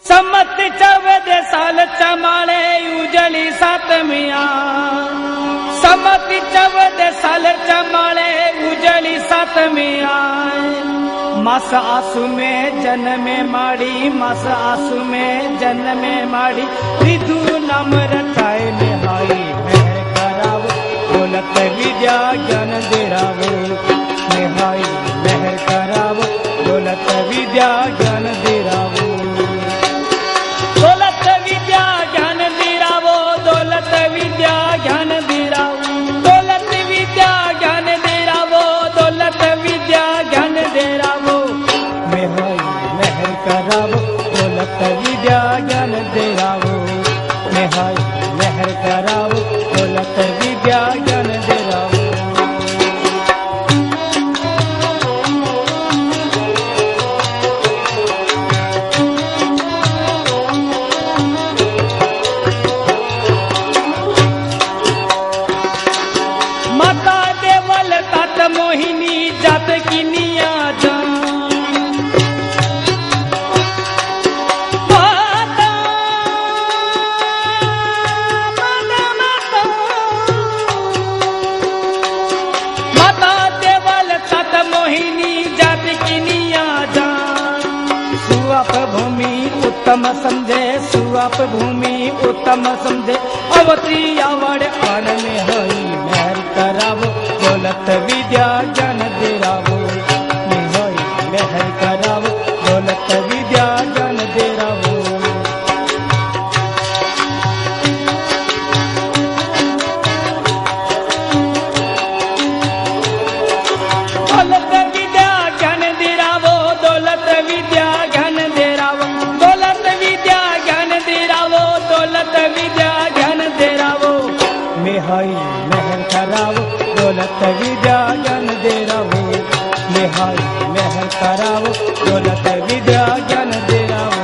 सम्मत 14 साल चमाळे उजळी सातमिया। सम्मत 14 साल चमाळे उजळी सातमिया। मास आसू में जन्मे माड़ी, मास आसू में जन्मे माड़ी। विधु नाम रचाए निहाई मेहर करावो, दौलत विद्या ज्ञान दिरावो। निहाई मेहर करावो, दौलत विद्या ज्ञान दिरावो। दौलत विद्या ज्ञान दिरावो, दौलत विद्या ज्ञान दिरावो। दौलत विद्या ज्ञान दिरावो, दौलत विद्या ज्ञान दिरावो। मेहर करावो, दौलत विद्या ज्ञान दिरावो। मेहर करावो, दौलत विद्या ज्ञान दिरावो। माता देवल तात मोहिनी जात किनिया जान। माता देवल तात मोहिनी जात किनिया जान। सुआप भूमि उत्तम समझे, सुआप भूमि उत्तम समझे। अवती आवड़ आन में हई मेहर करावो, दौलत विद्या ज्ञान दिरावो। मेहर करावो, दौलत विद्या ज्ञान दिरावो। दौलत विद्या ज्ञान दिरावो, दौलत विद्या ज्ञान दिरावो। दौलत विद्या ज्ञान दिरावो, दौलत विद्या ज्ञान दिरावो। मेहर करावो, दौलत विद्या ज्ञान दिरावो। मेहर करावो, दौलत विद्या ज्ञान दिरावो।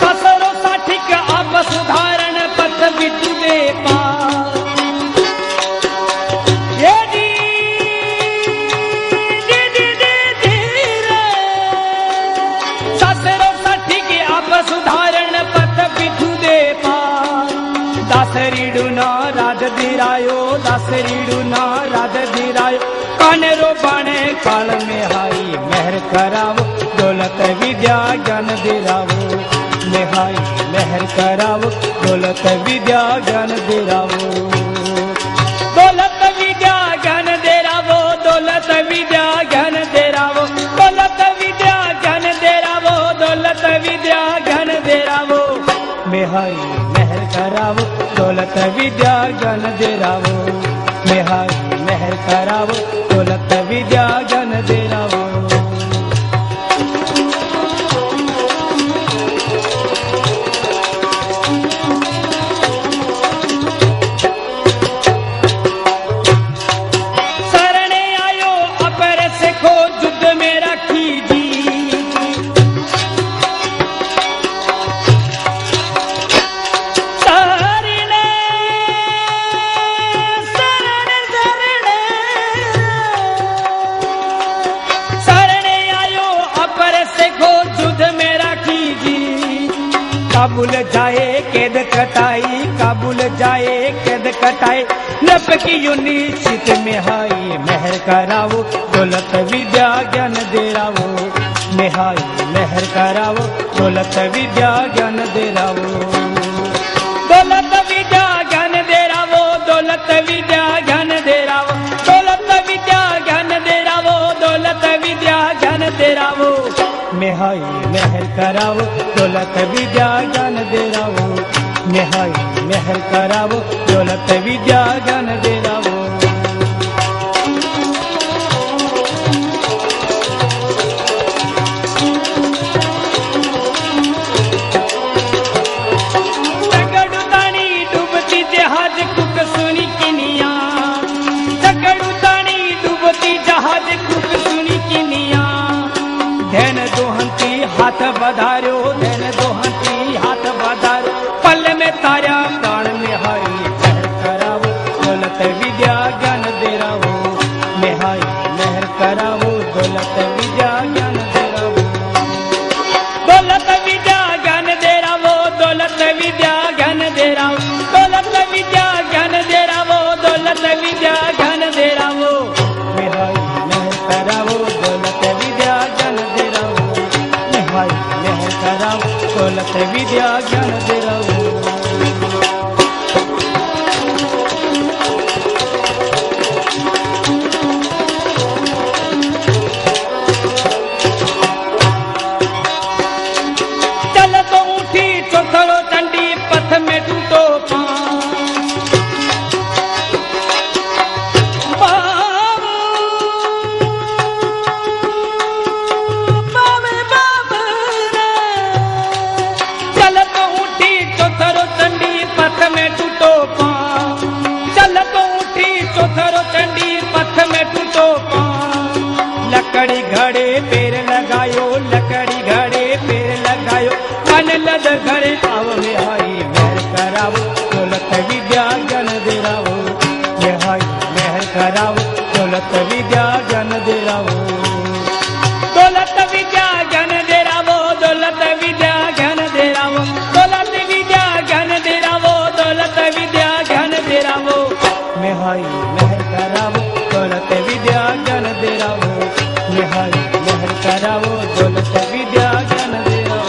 ससरो साठिक आप सुधारण पथ विधु दे पार। ये दी ससरो साठिक आप सुधारण पथ विधु दे पार। दासरीडू ना राज दिरायो, दासरीडू ना राज दिरायो। कानेरो बाणे काल में हाई मेहर करावो, दौलत विद्या ज्ञान दिरावो। मेहर करावो, दौलत विद्या ज्ञान दिरावो। दौलत विद्या ज्ञान दिरावो, दौलत विद्या ज्ञान दिरावो। दौलत विद्या ज्ञान दिरावो, दौलत विद्या ज्ञान दिरावो। मेहर करावो, दौलत विद्या ज्ञान दिरावो। मेहर करावो, दौलत विद्या ज्ञान दिरावो। शरणे आयो अपर सिखो युद्ध में रखी जी। काबुल जाए कैद कटाई, काबुल जाए कैद कटाई। नप की यूनिवर्सिटी में हाई मेहर करावो, दौलत विद्या ज्ञान दिरावो। मेहर करावो, दौलत विद्या ज्ञान दिरावो। दौलत विद्या ज्ञान दिरावो, दौलत विद्या ज्ञान दिरावो। दौलत विद्या ज्ञान दिरावो, दौलत विद्या ज्ञान दिरावो। मेहर करावो, दौलत विद्या ज्ञान दिरावो। मेहर करावो, दौलत विद्या ज्ञान दिरावो। जगड़ू तानी डूबती जहाज कुक सुनी किनिया। जगड़ू तानी डूबती जहाज कुक सुनी किनिया। धैन दोहंती हाथ बधारो, धैन दोहंती हाथ बधारो। पल में तारा प्राण दौलत विद्या ज्ञान दे रहो। चल तो उठी चौथड़ो चंडी पथ में टूटो लकड़ी घड़े पेड़ लगायो, लकड़ी घड़े पेड़ लगायो, मन लद घड़े आओ मेहाई मेहर करावो, दौलत विद्या ज्ञान दे रहो। मेहाई मेहर करावो, दौलत विद्या ज्ञान दे रहो। दौलत विद्या ज्ञान दे रहो, दौलत विद्या ज्ञान दे रहो, दौलत विद्या ज्ञान दे रहो, दौलत विद्या ज्ञान दे रहो। मेहाई मेहर करावो, दौलत विद्या ज्ञान दे रहो। मेहर मेहर करावो, दौलत विद्या ज्ञान दे रहो।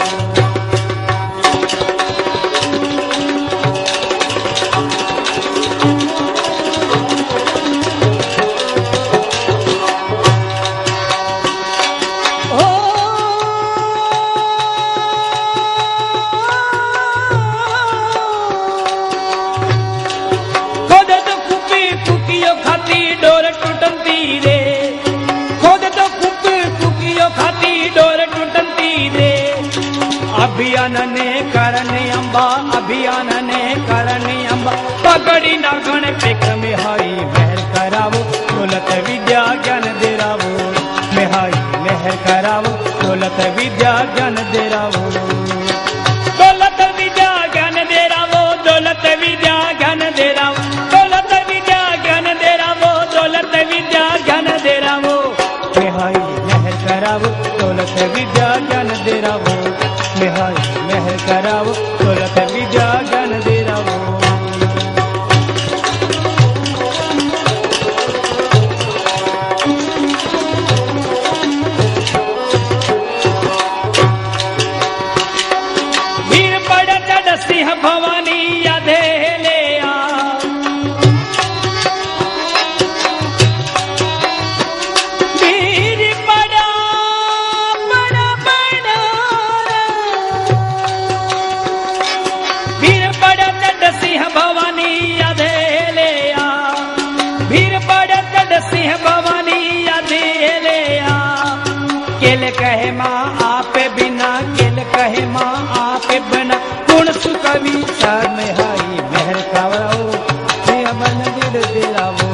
खुद तो कुपी कुकियो खाती डोर टूटती रे, खाती डोर टूटती रे। अभियान ने करने अम्बा, अभियान ने करने अम्बा, पगड़ी नागण पेक मेहाई मेहर करावो, दौलत विद्या ज्ञान दे रहो। मेहाई मेहर करावो, दौलत विद्या ज्ञान दे रहो। दौलत विद्या ज्ञान दे रहो, दौलत विद्या ज्ञान दे रहो, दौलत विद्या ज्ञान दे रहो, दौलत विद्या ज्ञान दे रहो। मेहाई मेहर करावो, दौलत विद्या ज्ञान दे रहो। मेहाई मेहर करावो, दौलत विद्या ज्ञान दे रहो। वीर पड़ चढ़ सिंह भवानी यादे ले आ, वीर पड़ा बड़ा बड़ा, वीर पड़ चढ़ सिंह भवानी यादे ले आ, वीर पड़ चढ़ सिंह भवानी यादे ले आ। केल कहे माँ आप बिना, केल कहे माँ आप बिना, गुण सुकवि सर मेहाई मेहर करावो, मन दिल दिलावो।